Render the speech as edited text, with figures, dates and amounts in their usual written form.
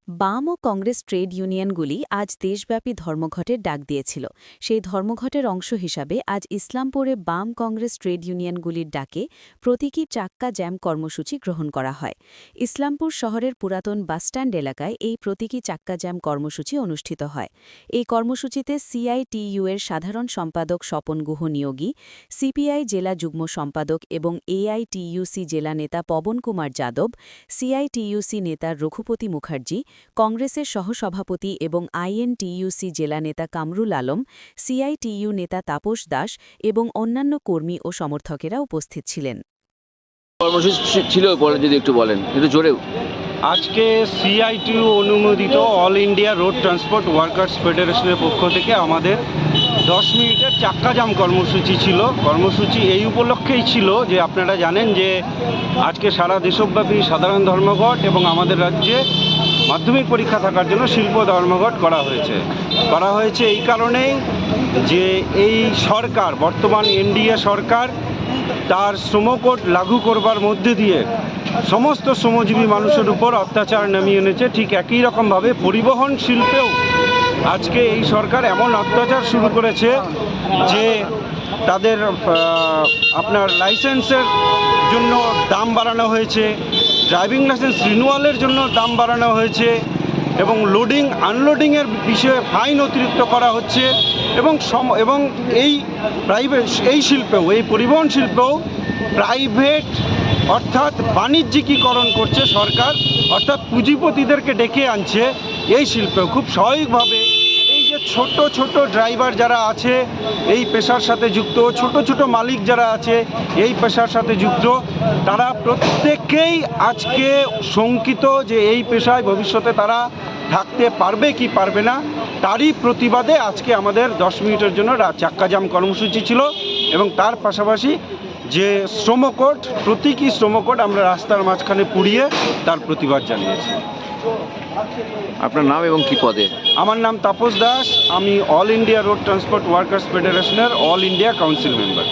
বাম ও কংগ্রেস ট্রেড ইউনিয়নগুলি আজ দেশব্যাপী ধর্মঘটের ডাক দিয়েছিল। সেই ধর্মঘটের অংশ হিসাবে আজ ইসলামপুরে বাম কংগ্রেস ট্রেড ইউনিয়নগুলির ডাকে প্রতীকী চাক্কা জ্যাম কর্মসূচি গ্রহণ করা হয়। ইসলামপুর শহরের পুরাতন বাসস্ট্যান্ড এলাকায় এই প্রতীকী চাক্কা জ্যাম কর্মসূচি অনুষ্ঠিত হয়। এই কর্মসূচিতে সিআইটিইউ এর সাধারণ সম্পাদক স্বপন গুহ নিয়োগী, সিপিআই জেলা যুগ্ম সম্পাদক এবং এআইটিইউসি জেলা নেতা পবন কুমার যাদব, সিআইটিইউসি নেতা রঘুপতি মুখার্জি, কংগ্রেসের সহসভাপতি এবং আইএনটিইউসি জেলা নেতা কামরুল আলম, সিআইটিইউ নেতা তাপস দাস এবং অন্যান্য কর্মী ও সমর্থকেরা উপস্থিত ছিলেন। কর্মসূচি ছিল বলে যদি একটু বলেন, একটু জোরেও। আজকে সিআইটিইউ অনুমোদিত all India road transport workers ফেডারেশনের পক্ষ থেকে আমাদের 10 মিনিটের চাক্কা জাম কর্মসূচি ছিল। কর্মসূচি এই উপলক্ষেই ছিল যে আপনারা জানেন যে আজকে সারা দেশব্যাপী সাধারণ ধর্মঘট এবং আমাদের রাজ্যে মাধ্যমিক পরীক্ষা থাকার জন্য শিল্প ধর্মঘট করা হয়েছে এই কারণেই যে এই সরকার, বর্তমান এনডিএ সরকার, তার শ্রমকোড লাগু করবার মধ্যে দিয়ে সমস্ত শ্রমজীবী মানুষের উপর অত্যাচার নামিয়ে এনেছে। ঠিক একই রকমভাবে পরিবহন শিল্পেও আজকে এই সরকার এমন অত্যাচার শুরু করেছে যে তাদের আপনার লাইসেন্সের জন্য দাম বাড়ানো হয়েছে, ড্রাইভিং লাইসেন্স রিনিউয়ালের জন্য দাম বাড়ানো হয়েছে এবং লোডিং আনলোডিংয়ের বিষয়ে ফাইন অতিরিক্ত করা হচ্ছে এবং এই প্রাইভেট এই শিল্পেও, এই পরিবহন শিল্পেও প্রাইভেট অর্থাৎ বাণিজ্যিকীকরণ করছে সরকার, অর্থাৎ পুঁজিপতিদেরকে ডেকে আনছে এই শিল্পেও। খুব স্বাভাবিকভাবে এই যে ছোট ছোট ড্রাইভার যারা আছে এই পেশার সাথে যুক্ত, ছোট ছোট মালিক যারা আছে এই পেশার সাথে যুক্ত, তারা প্রত্যেকেই আজকে শঙ্কিত যে এই পেশায় ভবিষ্যতে তারা থাকতে পারবে কি পারবে না, তারই প্রতিবাদে আজকে আমাদের 10 মিনিটের জন্য চাক্কা জাম কর্মসূচি ছিল এবং তার পাশাপাশি যে শ্রমকোড, প্রতীকী শ্রমকোড আমরা রাস্তার মাঝখানে পুড়িয়ে তার প্রতিবাদ জানিয়েছি। আপনার নাম এবং কি পদে? আমার নাম তাপস দাস, আমি all India road transport workers ফেডারেশনের অল ইন্ডিয়া কাউন্সিল মেম্বার।